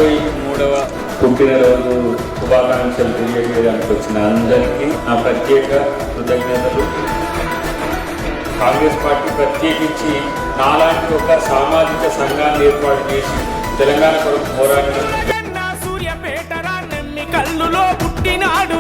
63వ పుట్టినరోజు శుభాకాంక్షలు తెలియజేయడానికి వచ్చిన అందరికీ నా ప్రత్యేక కృతజ్ఞతలు. కాంగ్రెస్ పార్టీ ప్రత్యేకించి నాలాంటి ఒక సామాజిక సంఘాన్ని ఏర్పాటు చేసి తెలంగాణ కొరకు పోరాడిన సూర్యపేట కల్లులో పుట్టినాడు